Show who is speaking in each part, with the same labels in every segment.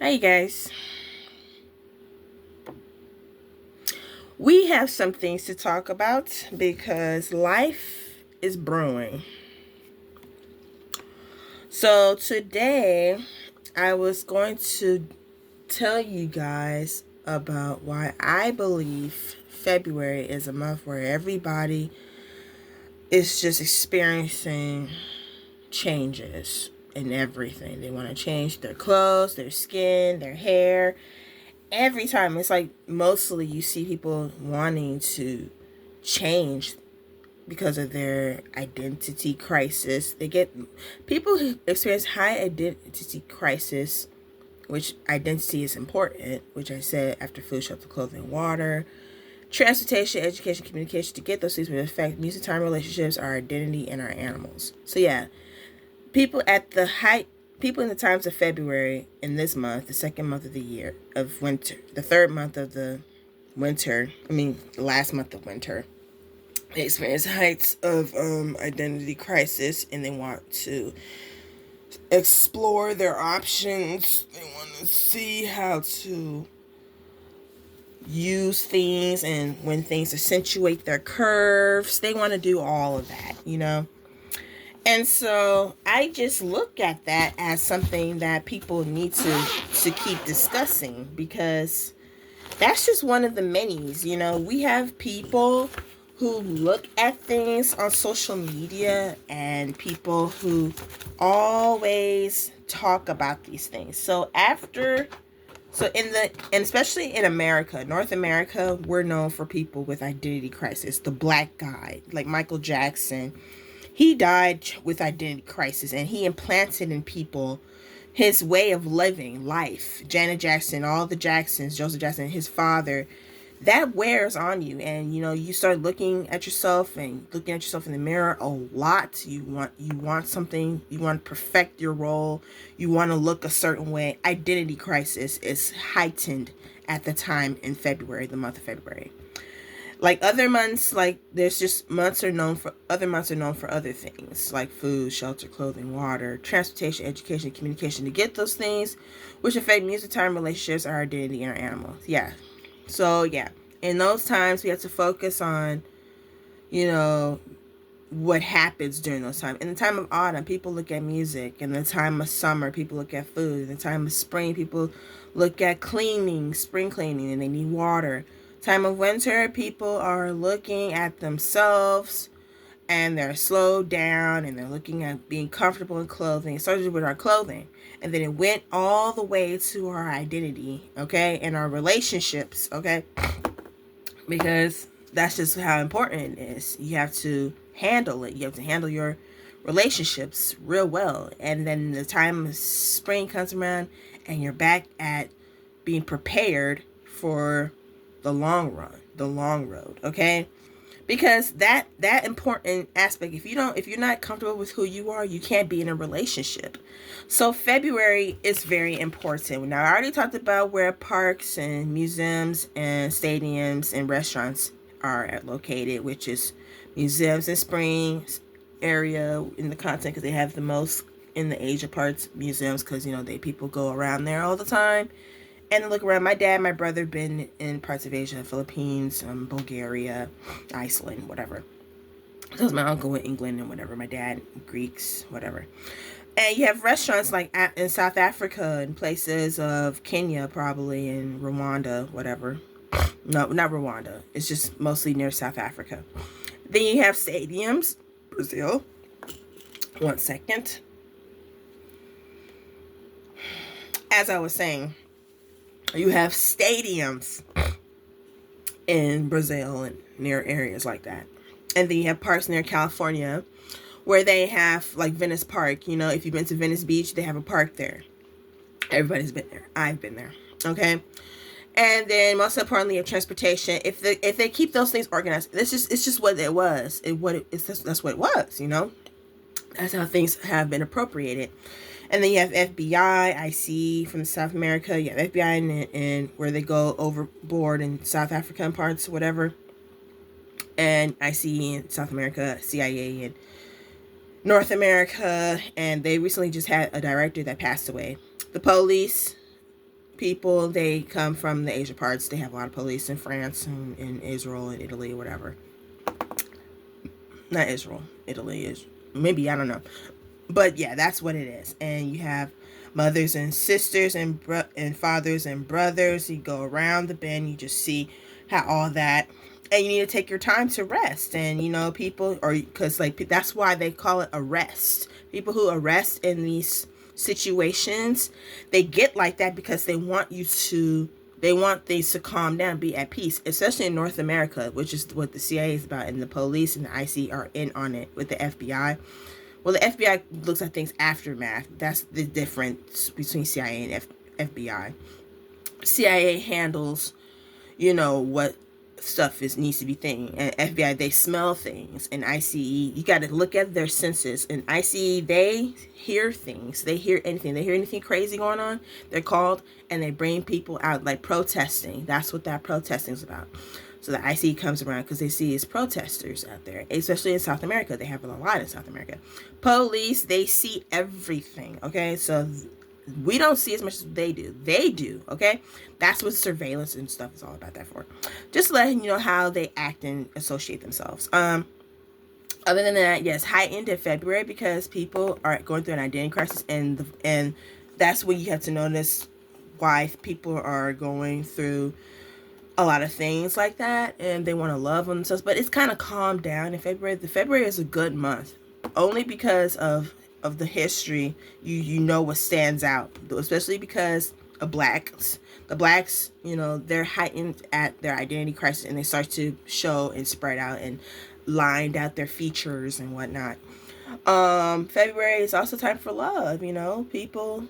Speaker 1: Hi, guys. We have some things to talk about because life is brewing. So, today I was going to tell you guys about why I believe February is a month where everybody is just experiencing changes in everything. They want to change their clothes, their skin, their hair. Every time it's like mostly you see people wanting to change because of their identity crisis. They get people who experience high identity crisis, which identity is important, which I said after food, shelter, clothing, water, transportation, education, communication. To get those things will affect music, time, relationships, our identity, and our animals. So yeah, people at the height, people in the times of February in this month, the second month of the year of winter, the third month of the winter. The last month of winter. They experience heights of identity crisis, and they want to explore their options. They want to see how to use things and when things accentuate their curves. They want to do all of that. And so I just look at that as something that people need to keep discussing, because that's just one of the manys. We have people who look at things on social media and people who always talk about these things. And especially in America, North America, we're known for people with identity crisis. The black guy, like Michael Jackson, he died with identity crisis, and he implanted in people his way of living life. Janet Jackson, all the Jacksons, Joseph Jackson, his father, that wears on you. And you start looking at yourself in the mirror a lot. You want something, you want to perfect your role, you want to look a certain way. Identity crisis is heightened at the time in February, the month of February. Like other months, like there's just other months are known for other things, like food, shelter, clothing, water, transportation, education, communication. To get those things, which affect music, time, relationships, our identity, and our animals. Yeah. So yeah, in those times we have to focus on, what happens during those times. In the time of autumn, people look at music. In the time of summer, people look at food. In the time of spring, people look at cleaning, spring cleaning, and they need water. Time of winter, people are looking at themselves and they're slowed down and they're looking at being comfortable in clothing. It started with our clothing, and then it went all the way to our identity, okay, and our relationships, okay, because that's just how important it is. You have to handle it. You have to handle your relationships real well. And then the time of spring comes around and you're back at being prepared for the long run, the long road, okay? Because that important aspect, if you're not comfortable with who you are, you can't be in a relationship. So February is very important. Now, I already talked about where parks and museums and stadiums and restaurants are located, which is museums in spring area in the continent, because they have the most in the Asia parts museums, because people go around there all the time and look around. My dad, my brother been in parts of Asia, Philippines, Bulgaria, Iceland, whatever. So was my uncle in England and whatever. My dad, Greeks, whatever. And you have restaurants like in South Africa and places of Kenya, probably, and Rwanda, whatever. No, not Rwanda. It's just mostly near South Africa. Then you have stadiums, Brazil. One second. As I was saying, you have stadiums in Brazil and near areas like that. And then you have parks near California where they have like Venice Park. If you've been to Venice Beach, they have a park there. Everybody's been there. I've been there. Okay. And then most importantly, of transportation. If they keep those things organized, it's just what it was. That's what it was. That's how things have been appropriated. And then you have FBI, IC from South America. You have FBI and where they go overboard in South African parts, whatever. And IC in South America, CIA in North America. And they recently just had a director that passed away. The police, people, they come from the Asia parts. They have a lot of police in France and in Israel and Italy, whatever. Not Israel, Italy is maybe, I don't know, but yeah, that's what it is. And you have mothers and sisters and fathers and brothers. You go around the bend, you just see how all that, and you need to take your time to rest. And people, or because like that's why they call it arrest. People who arrest in these situations, they get like that because they want things to calm down, be at peace, especially in North America, which is what the CIA is about, and the police and the IC are in on it with the FBI. Well, the FBI looks at things aftermath. That's the difference between CIA and FBI. CIA handles, what stuff needs to be thinking. And FBI, they smell things. And ICE, you got to look at their senses. And ICE, they hear things. They hear anything. They hear anything crazy going on, they're called, and they bring people out, like protesting. That's what that protesting is about. So the ICE comes around because they see it's protesters out there, especially in South America. They have a lot in South America. Police, they see everything, okay? So we don't see as much as they do. They do, okay? That's what surveillance and stuff is all about that for. Just letting you know how they act and associate themselves. Other than that, yes, heightened in February because people are going through an identity crisis, and that's when you have to notice why people are going through a lot of things like that, and they want to love themselves. But it's kind of calmed down in February. February is a good month, only because of the history. You know what stands out, especially because of blacks. The blacks, they're heightened at their identity crisis, and they start to show and spread out and lined out their features and whatnot. February is also time for love. People,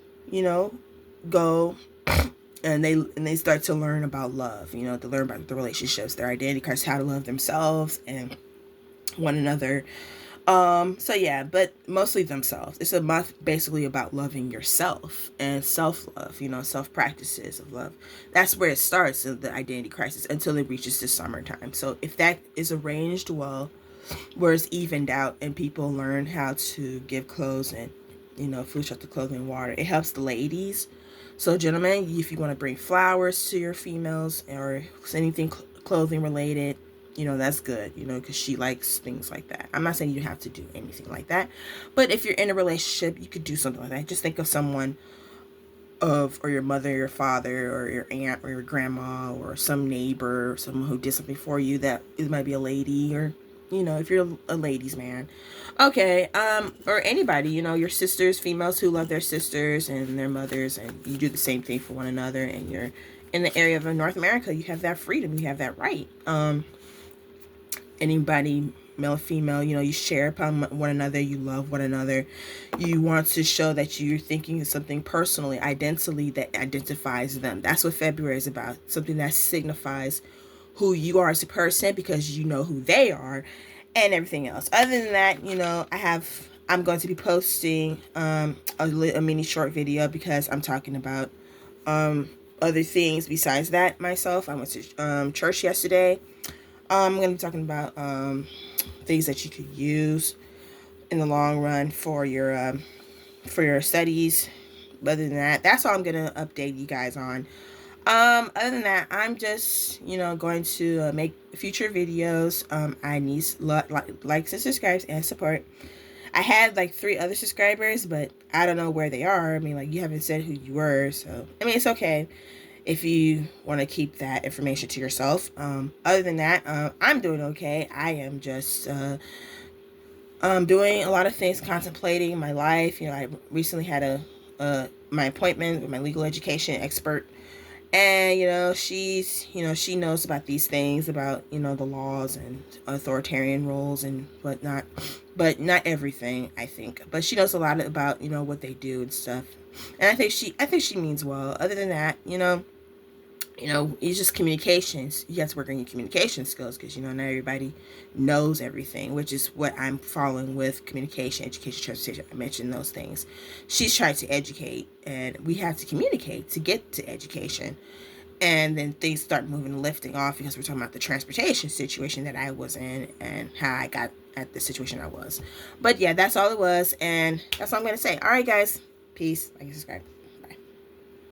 Speaker 1: go and they start to learn about love. To learn about the relationships, their identity crisis, how to love themselves and one another. So yeah, but mostly themselves. It's a month basically about loving yourself and self-love, self-practices of love. That's where it starts, the identity crisis, until it reaches the summertime. So if that is arranged well, where it's evened out and people learn how to give clothes and, food, shelter, clothing, water, it helps the ladies. So gentlemen, if you want to bring flowers to your females or anything clothing related, that's good, because she likes things like that. I'm not saying you have to do anything like that, but if you're in a relationship, you could do something like that. Just think of someone or your mother, your father, or your aunt, or your grandma, or some neighbor, or someone who did something for you. That it might be a lady, or if you're a ladies' man, okay, or anybody, your sisters, females who love their sisters and their mothers, and you do the same thing for one another. And you're in the area of North America, you have that freedom, you have that right. Anybody, male or female, you share upon one another, you love one another, you want to show that you're thinking of something personally, identically, that identifies them. That's what February is about, something that signifies who you are as a person, because you know who they are, and everything else. Other than that, I'm going to be posting a mini short video, because I'm talking about other things besides that myself. I went to church yesterday. I'm going to be talking about things that you could use in the long run for your studies. Other than that, that's all I'm going to update you guys on. Other than that, I'm just, going to make future videos. I need likes and subscribes and support. I had 3 other subscribers, but I don't know where they are. I mean, you haven't said who you were, so it's okay if you want to keep that information to yourself. Other than that, I'm doing okay. I am just doing a lot of things, contemplating my life. I recently had my appointment with my legal education expert, and she knows about these things, about the laws and authoritarian roles and whatnot, but not everything, I think. But she knows a lot about what they do and stuff, and I think she means well. Other than that, it's just communications. You have to work on your communication skills, because not everybody knows everything, which is what I'm following with communication, education, transportation. I mentioned those things. She's trying to educate, and we have to communicate to get to education. And then things start moving and lifting off, because we're talking about the transportation situation that I was in and how I got at the situation I was. But yeah, that's all it was, and that's all I'm going to say. All right, guys. Peace. Like and subscribe.